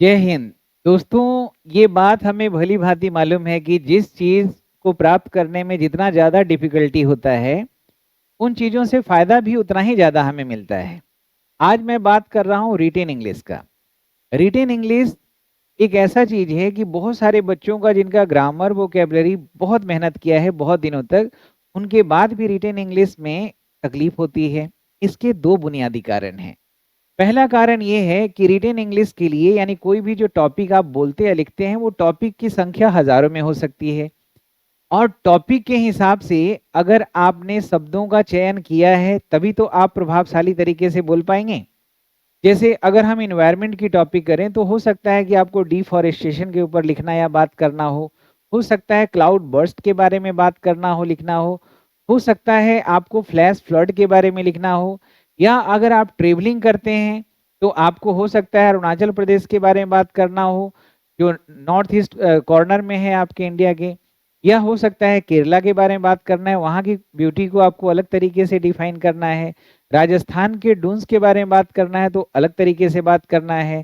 जय हिंद। दोस्तों, ये बात हमें भली भांति मालूम है कि जिस चीज को प्राप्त करने में जितना ज्यादा डिफिकल्टी होता है, उन चीजों से फायदा भी उतना ही ज्यादा हमें मिलता है। आज मैं बात कर रहा हूँ रिटेन इंग्लिश का। रिटेन इंग्लिश एक ऐसा चीज है कि बहुत सारे बच्चों का जिनका ग्रामर वोकेबलरी बहुत मेहनत किया है बहुत दिनों तक, उनके बाद भी रिटेन इंग्लिश में तकलीफ होती है। इसके दो बुनियादी कारण हैं। पहला कारण ये है कि रिटेन इंग्लिश के लिए यानी कोई भी जो टॉपिक आप बोलते या लिखते हैं वो टॉपिक की संख्या हजारों में हो सकती है। और टॉपिक के हिसाब से अगर आपने शब्दों का चयन किया है तभी तो आप प्रभावशाली तरीके से बोल पाएंगे। जैसे अगर हम इन्वायरमेंट की टॉपिक करें तो हो सकता है कि आपको डिफॉरेस्टेशन के ऊपर लिखना या बात करना हो सकता है क्लाउड बर्स्ट के बारे में बात करना हो, लिखना हो सकता है आपको फ्लैश फ्लड के बारे में लिखना हो, या अगर आप ट्रेवलिंग करते हैं तो आपको हो सकता है अरुणाचल प्रदेश के बारे में बात करना हो, जो नॉर्थ ईस्ट कॉर्नर में है आपके इंडिया के। या हो सकता है केरला के बारे में बात करना है, वहाँ की ब्यूटी को आपको अलग तरीके से डिफाइन करना है। राजस्थान के डून्स के बारे में बात करना है तो अलग तरीके से बात करना है।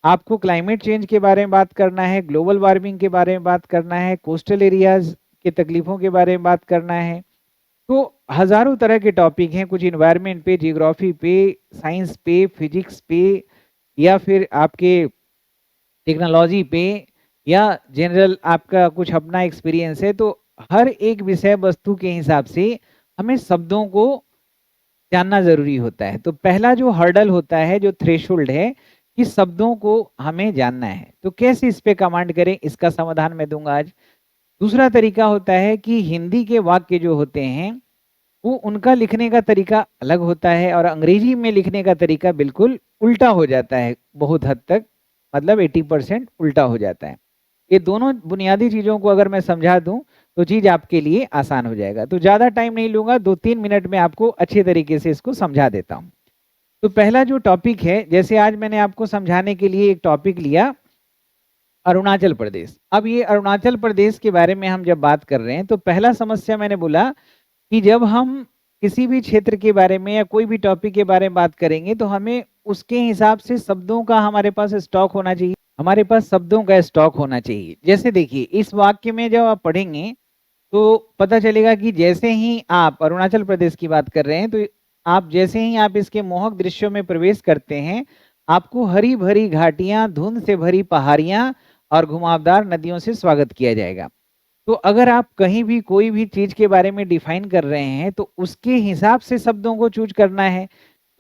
आपको क्लाइमेट चेंज के बारे में बात करना है, ग्लोबल वार्मिंग के बारे में बात करना है, कोस्टल एरियाज के तकलीफों के बारे में बात करना है। तो हजारों तरह के टॉपिक हैं, कुछ इन्वायरमेंट पे, जियोग्राफी पे, साइंस पे, फिजिक्स पे, या फिर आपके टेक्नोलॉजी पे, या जनरल आपका कुछ अपना एक्सपीरियंस है। तो हर एक विषय वस्तु के हिसाब से हमें शब्दों को जानना जरूरी होता है। तो पहला जो हर्डल होता है, जो थ्रेशोल्ड है, कि शब्दों को हमें जानना है तो कैसे इस पे कमांड करें, इसका समाधान मैं दूंगा आज। दूसरा तरीका होता है कि हिंदी के वाक्य जो होते हैं वो उनका लिखने का तरीका अलग होता है और अंग्रेजी में लिखने का तरीका बिल्कुल उल्टा हो जाता है, बहुत हद तक, मतलब 80% उल्टा हो जाता है। ये दोनों बुनियादी चीजों को अगर मैं समझा दूं तो चीज आपके लिए आसान हो जाएगा। तो ज्यादा टाइम नहीं लूंगा, 2-3 मिनट में आपको अच्छे तरीके से इसको समझा देता हूं। तो पहला जो टॉपिक है, जैसे आज मैंने आपको समझाने के लिए एक टॉपिक लिया अरुणाचल प्रदेश। अब ये अरुणाचल प्रदेश के बारे में हम जब बात कर रहे हैं तो पहला समस्या मैंने बोला कि जब हम किसी भी क्षेत्र के बारे में या कोई भी टॉपिक के बारे में बात करेंगे तो हमें उसके हिसाब से शब्दों का हमारे पास स्टॉक होना चाहिए। हमारे पास शब्दों का स्टॉक होना चाहिए। जैसे देखिए, इस वाक्य में जब आप पढ़ेंगे तो पता चलेगा कि जैसे ही आप अरुणाचल प्रदेश की बात कर रहे हैं तो आप जैसे ही आप इसके मोहक दृश्यों में प्रवेश करते हैं, आपको हरी भरी घाटियां, धुंध से भरी पहाड़ियां और घुमावदार नदियों से स्वागत किया जाएगा। तो अगर आप कहीं भी कोई भी चीज के बारे में डिफाइन कर रहे हैं तो उसके हिसाब से शब्दों को चूज करना है।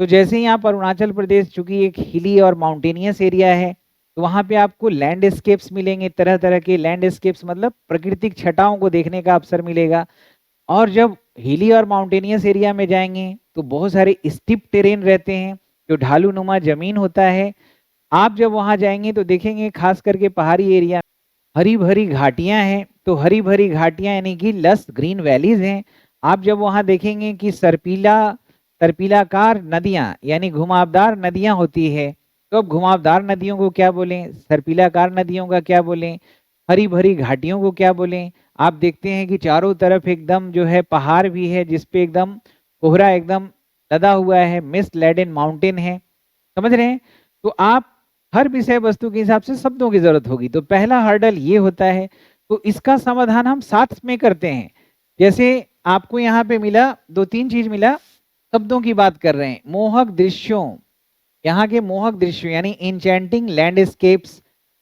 तो जैसे ही आप अरुणाचल प्रदेश, चूंकि एक हिली और माउंटेनियस एरिया है, तो वहां पे आपको लैंडस्केप्स मिलेंगे, तरह तरह के लैंडस्केप्स, मतलब प्राकृतिक छटाओं को देखने का अवसर मिलेगा। और जब हिली और माउंटेनियस एरिया में जाएंगे तो बहुत सारे स्टिप टेरेन रहते हैं, जो ढालू नुमा जमीन होता है। आप जब वहां जाएंगे तो देखेंगे खास करके पहाड़ी एरिया हरी भरी घाटियां हैं। तो हरी भरी घाटियां यानी कि लस ग्रीन वैलीज हैं। आप जब वहां देखेंगे कि सर्पीला सर्पीलाकार नदियां यानी घुमावदार नदियां होती है, तो अब घुमावदार नदियों को क्या बोलें, सर्पीलाकार नदियों का क्या बोलें, हरी भरी घाटियों को क्या बोलें। आप देखते हैं कि चारों तरफ एकदम जो है पहाड़ भी है जिसपे एकदम कोहरा एकदम लदा हुआ है, मिस्ट लेडन माउंटेन है। समझ रहे हैं? तो आप हर विषय वस्तु के हिसाब से शब्दों की जरूरत होगी। तो पहला हर्डल ये होता है। तो इसका समाधान हम साथ में करते हैं। जैसे आपको यहाँ पे मिला, 2-3 चीज मिला। शब्दों की बात कर रहे हैं, मोहक दृश्यों, यहाँ के मोहक दृश्यों यानी इंचेंटिंग लैंडस्केप्स,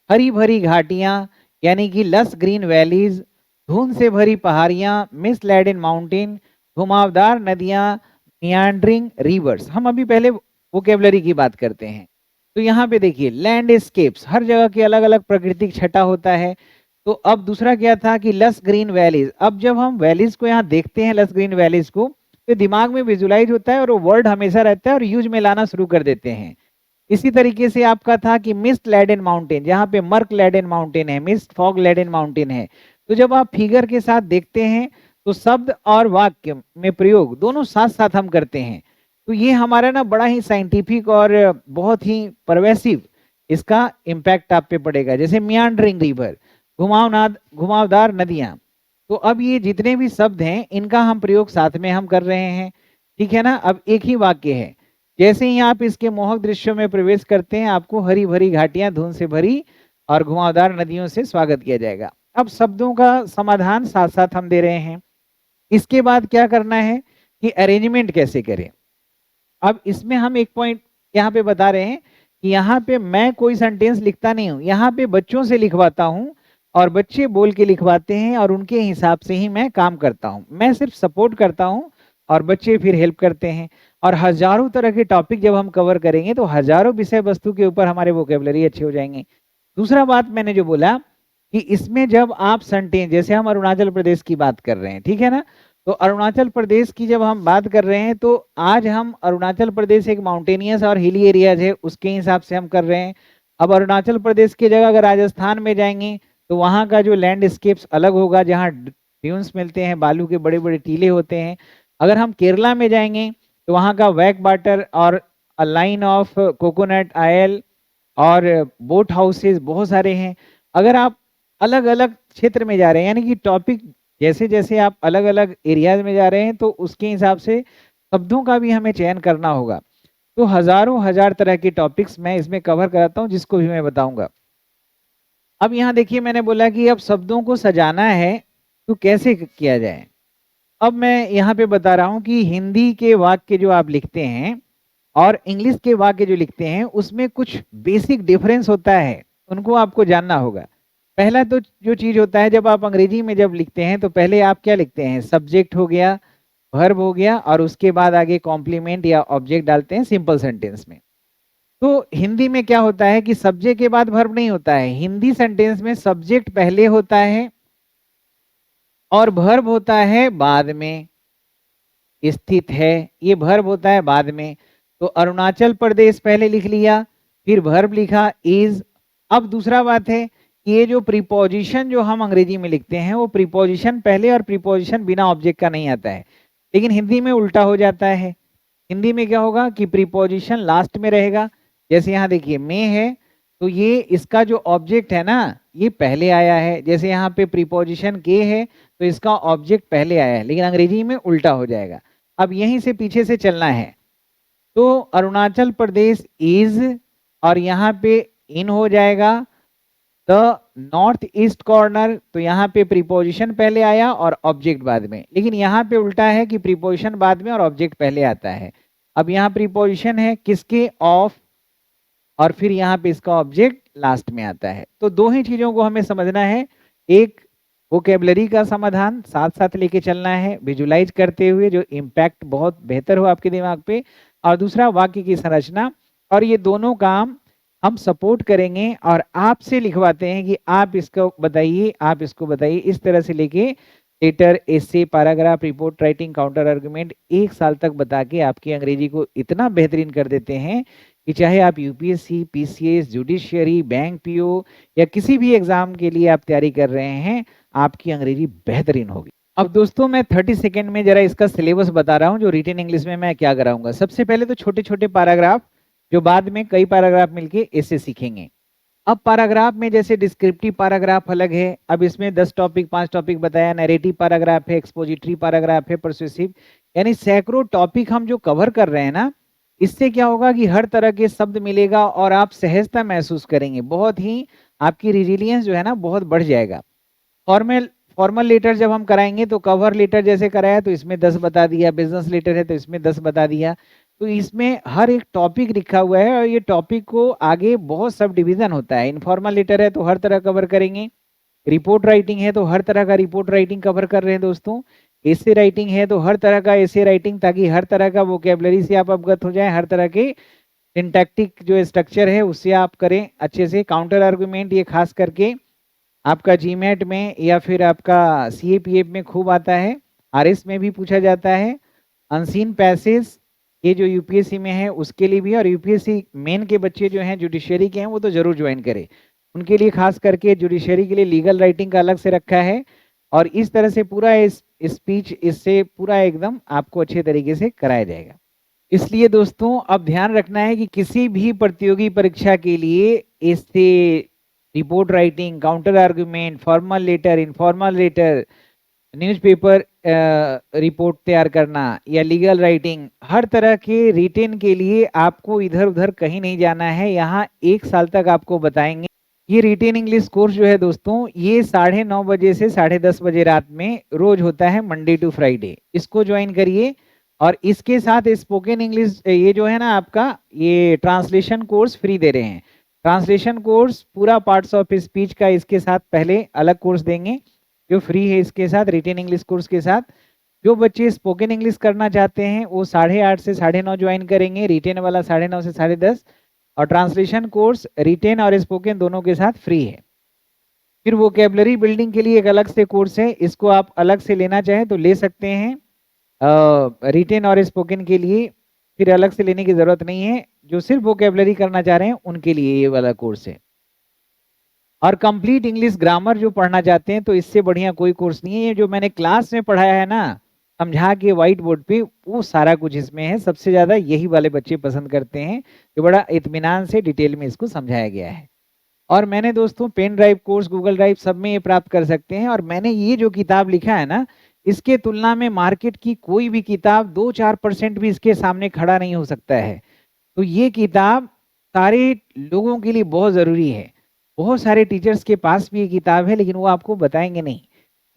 हरी भरी घाटियां यानी कि लस ग्रीन वैलीज, धुंध से भरी पहाड़ियां, मिस लैडन माउंटेन, घुमावदार नदियां, मियांड्रिंग रिवर्स। हम अभी पहले वोकेबलरी की बात करते हैं। तो यहाँ पे देखिए लैंडस्केप्स, हर जगह के अलग अलग प्राकृतिक छटा होता है। तो अब दूसरा क्या था कि लस ग्रीन वैलीज। अब जब हम वैलीज को यहाँ देखते हैं, लस ग्रीन वैलीज को, तो दिमाग में विजुलाइज होता है और वो वर्ड हमेशा रहता है और यूज में लाना शुरू कर देते हैं। इसी तरीके से आपका था कि मिस्ट लेडन माउंटेन, जहाँ पे मर्क लेडन माउंटेन है, मिस्ट फॉग लेडन माउंटेन है। तो जब आप फिगर के साथ देखते हैं तो शब्द और वाक्य में प्रयोग दोनों साथ साथ हम करते हैं। तो ये हमारा ना बड़ा ही साइंटिफिक और बहुत ही परवेसिव इसका इम्पैक्ट आप पे पड़ेगा। जैसे मियांड्रिंग रिवर, घुमावदार नदियां। तो अब ये जितने भी शब्द हैं इनका हम प्रयोग साथ में हम कर रहे हैं। ठीक है ना? अब एक ही वाक्य है, जैसे ही आप इसके मोहक दृश्यों में प्रवेश करते हैं, आपको हरी भरी घाटियां धुंध से भरी और घुमावदार नदियों से स्वागत किया जाएगा। अब शब्दों का समाधान साथ साथ हम दे रहे हैं। इसके बाद क्या करना है कि अरेंजमेंट कैसे करें। अब इसमें हम एक पॉइंट यहाँ पे बता रहे हैं कि यहाँ पे मैं कोई सेंटेंस लिखता नहीं हूँ, यहाँ पे बच्चों से लिखवाता हूँ और बच्चे बोल के लिखवाते हैं और उनके हिसाब से ही मैं काम करता हूँ। मैं सिर्फ सपोर्ट करता हूँ और बच्चे फिर हेल्प करते हैं। और हजारों तरह के टॉपिक जब हम कवर करेंगे तो हजारों विषय वस्तु के ऊपर हमारे वोकेबलरी अच्छे हो जाएंगे। दूसरा बात मैंने जो बोला कि इसमें जब आप सेंटेंस, जैसे हम अरुणाचल प्रदेश की बात कर रहे हैं, ठीक है ना, तो अरुणाचल प्रदेश की जब हम बात कर रहे हैं तो आज हम अरुणाचल प्रदेश एक माउंटेनियस और हिली एरियाज है, उसके हिसाब से हम कर रहे हैं। अब अरुणाचल प्रदेश की जगह अगर राजस्थान में जाएंगे तो वहाँ का जो लैंडस्केप्स अलग होगा, जहाँ ड्यून्स मिलते हैं, बालू के बड़े बड़े टीले होते हैं। अगर हम केरला में जाएंगे तो वहाँ का बैक वाटर और लाइन ऑफ कोकोनट आयल और बोट हाउसेस बहुत सारे हैं। अगर आप अलग अलग क्षेत्र में जा रहे हैं, यानी कि टॉपिक जैसे जैसे आप अलग अलग एरियाज में जा रहे हैं तो उसके हिसाब से शब्दों का भी हमें चयन करना होगा। तो हजारों हजार तरह के टॉपिक्स मैं इसमें कवर कराता हूं, जिसको भी मैं बताऊंगा। अब यहाँ देखिए, मैंने बोला कि अब शब्दों को सजाना है तो कैसे किया जाए। अब मैं यहाँ पे बता रहा हूँ कि हिंदी के वाक्य जो आप लिखते हैं और इंग्लिश के वाक्य जो लिखते हैं उसमें कुछ बेसिक डिफरेंस होता है, उनको आपको जानना होगा। पहला तो जो चीज होता है, जब आप अंग्रेजी में जब लिखते हैं तो पहले आप क्या लिखते हैं, सब्जेक्ट हो गया, वर्ब हो गया और उसके बाद आगे कॉम्प्लीमेंट या ऑब्जेक्ट डालते हैं सिंपल सेंटेंस में। तो हिंदी में क्या होता है कि सब्जेक्ट के बाद वर्ब नहीं होता है। हिंदी सेंटेंस में सब्जेक्ट पहले होता है और वर्ब होता है बाद में। स्थित है, ये वर्ब होता है बाद में। तो अरुणाचल प्रदेश पहले लिख लिया, फिर वर्ब लिखा इज। अब दूसरा बात है कि ये जो प्रीपोजिशन जो हम अंग्रेजी में लिखते हैं वो प्रीपोजिशन पहले और प्रीपोजिशन बिना ऑब्जेक्ट का नहीं आता है, लेकिन हिंदी में उल्टा हो जाता है। हिंदी में क्या होगा कि प्रीपोजिशन लास्ट में रहेगा। जैसे यहाँ देखिए में है तो ये इसका जो ऑब्जेक्ट है ना ये पहले आया है। जैसे यहाँ पे प्रीपोजिशन के है तो इसका ऑब्जेक्ट पहले आया है, लेकिन अंग्रेजी में उल्टा हो जाएगा। अब यहीं से पीछे से चलना है। तो अरुणाचल प्रदेश इज और यहाँ पे इन हो जाएगा द नॉर्थ ईस्ट कॉर्नर, तो यहाँ पे प्रीपोजिशन पहले आया और ऑब्जेक्ट बाद में। लेकिन यहाँ पे उल्टा है कि प्रीपोजिशन बाद में और ऑब्जेक्ट पहले आता है। अब यहाँ प्रीपोजिशन है किसके, ऑफ, और फिर यहाँ पे इसका ऑब्जेक्ट लास्ट में आता है। तो दो ही चीजों को हमें समझना है, एक वोकेबलरी का समाधान साथ साथ लेके चलना है विजुलाइज करते हुए जो इम्पैक्ट बहुत बेहतर हो आपके दिमाग पे, और दूसरा वाक्य की संरचना। और ये दोनों काम हम सपोर्ट करेंगे और आपसे लिखवाते हैं कि आप इसको बताइए, आप इसको बताइए, इस तरह से लेके letter, essay, paragraph, report writing, counter argument 1 साल तक बता के आपकी अंग्रेजी को इतना बेहतरीन कर देते हैं कि चाहे आप UPSC, PCS, judiciary, bank PO या किसी भी एग्जाम के लिए आप तैयारी कर रहे हैं, आपकी अंग्रेजी बेहतरीन होगी। अब दोस्तों मैं 30 सेकेंड में जरा इसका सिलेबस बता रहा हूँ जो रिटन इंग्लिश में मैं क्या कराऊंगा। सबसे पहले तो छोटे छोटे पैराग्राफ जो बाद में कई पैराग्राफ मिलके ऐसे सीखेंगे। अब पैराग्राफ में जैसे डिस्क्रिप्टिव पैराग्राफ अलग है, अब इसमें 10 टॉपिक 5 टॉपिक बताया, नैरेटिव पैराग्राफ है, एक्सपोजिटरी पैराग्राफ है, परसुएसिव, यानी सैकड़ों टॉपिक हम जो कवर कर रहे हैं ना, इससे क्या होगा कि हर तरह के शब्द मिलेगा और आप सहजता महसूस करेंगे। बहुत ही आपकी रिजिलियंस जो है ना बहुत बढ़ जाएगा। फॉर्मल लेटर जब हम कराएंगे तो कवर लेटर जैसे कराया तो इसमें 10 बता दिया, बिजनेस लेटर है तो इसमें 10 बता दिया। तो इसमें हर एक टॉपिक लिखा हुआ है और ये टॉपिक को आगे बहुत सब डिवीजन होता है। इनफॉर्मल लेटर है तो हर तरह कवर करेंगे, रिपोर्ट राइटिंग है तो हर तरह का रिपोर्ट राइटिंग कवर कर रहे हैं दोस्तों, एसे राइटिंग है तो हर तरह का एसे राइटिंग, ताकि हर तरह का वोकेबलरी से आप अवगत हो जाएं, हर तरह के सिंटैक्टिक जो स्ट्रक्चर है उससे आप करें अच्छे से। काउंटर आर्गुमेंट ये खास करके आपका जीमेट में या फिर आपका सीएपीएफ में खूब आता है, आरएस में भी पूछा जाता है। अनसीन पैसेज ये जो यूपीएससी में है उसके लिए भी, और यूपीएससी मेन के बच्चे जो हैं जुडिशियरी के हैं वो तो जरूर ज्वाइन करें, उनके लिए खास करके जुडिशियरी के लिए लीगल राइटिंग का अलग से रखा है। और इस तरह से पूरा स्पीच इससे पूरा एकदम आपको अच्छे तरीके से कराया जाएगा। इसलिए दोस्तों अब ध्यान रखना है कि किसी भी प्रतियोगी परीक्षा के लिए इससे report writing, counter argument, formal letter, informal letter, newspaper report तैयार करना या लीगल राइटिंग, हर तरह के रिटेन के लिए आपको इधर उधर कहीं नहीं जाना है। यहाँ 1 साल तक आपको बताएंगे। ये रिटेन इंग्लिश कोर्स जो है दोस्तों, ये 9:30 बजे से 10:30 बजे रात में रोज होता है, मंडे टू फ्राइडे। इसको ज्वाइन करिए। और इसके साथ स्पोकन इंग्लिश ये जो है ना आपका, ये ट्रांसलेशन कोर्स फ्री दे रहे हैं। ट्रांसलेशन कोर्स पूरा पार्ट्स ऑफ स्पीच का इसके साथ पहले अलग कोर्स देंगे जो फ्री है, इसके साथ रिटेन इंग्लिश कोर्स के साथ। जो बच्चे स्पोकन इंग्लिश करना चाहते हैं वो 8:30 से 9:30 ज्वाइन करेंगे, रिटेन वाला 9:30 से 10:30। और ट्रांसलेशन कोर्स रिटेन और स्पोकन दोनों के साथ फ्री है। फिर वोकेबलरी बिल्डिंग के लिए एक अलग से कोर्स है, इसको आप अलग से लेना चाहें तो ले सकते हैं। रिटेन और स्पोकन के लिए फिर अलग से लेने की जरूरत नहीं है। जो सिर्फ वोकेबलरी करना चाह रहे हैं उनके लिए ये वाला कोर्स है। और कंप्लीट इंग्लिश ग्रामर जो पढ़ना चाहते हैं तो इससे बढ़िया कोई कोर्स नहीं है। ये जो मैंने क्लास में पढ़ाया है ना, समझा के व्हाइट बोर्ड पे, वो सारा कुछ इसमें है। सबसे ज्यादा यही वाले बच्चे पसंद करते हैं जो बड़ा इत्मीनान से डिटेल में इसको समझाया गया है। और मैंने दोस्तों pen drive course, Google drive सब में ये प्राप्त कर सकते हैं। और मैंने ये जो किताब लिखा है ना, इसके तुलना में मार्केट की कोई भी किताब 2-4% भी इसके सामने खड़ा नहीं हो सकता है। तो ये किताब सारे लोगों के लिए बहुत जरूरी है। बहुत सारे टीचर्स के पास भी ये किताब है लेकिन वो आपको बताएंगे नहीं।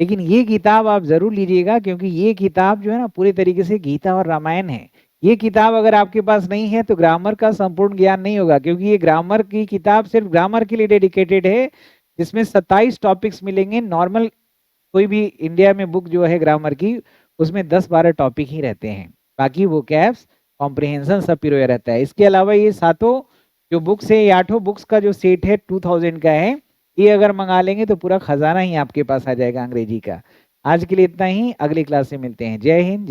लेकिन ये किताब आप जरूर लीजिएगा, क्योंकि ये किताब जो है ना पूरे तरीके से गीता और रामायण है। ये किताब अगर आपके पास नहीं है तो ग्रामर का संपूर्ण ज्ञान नहीं होगा, क्योंकि ये ग्रामर की किताब सिर्फ ग्रामर के लिए डेडिकेटेड है, जिसमें 27 टॉपिक्स मिलेंगे। नॉर्मल कोई भी इंडिया में बुक जो है ग्रामर की, उसमें 10-12 टॉपिक ही रहते हैं। बाकी वो कैप्स कॉम्प्रिहेंशन सब पिरोया रहता है। इसके अलावा ये सातों जो बुक्स है, ये 8 बुक्स का जो सेट है 2000 का है। ये अगर मंगा लेंगे तो पूरा खजाना ही आपके पास आ जाएगा अंग्रेजी का। आज के लिए इतना ही, अगली क्लास से मिलते हैं। जय हिंद।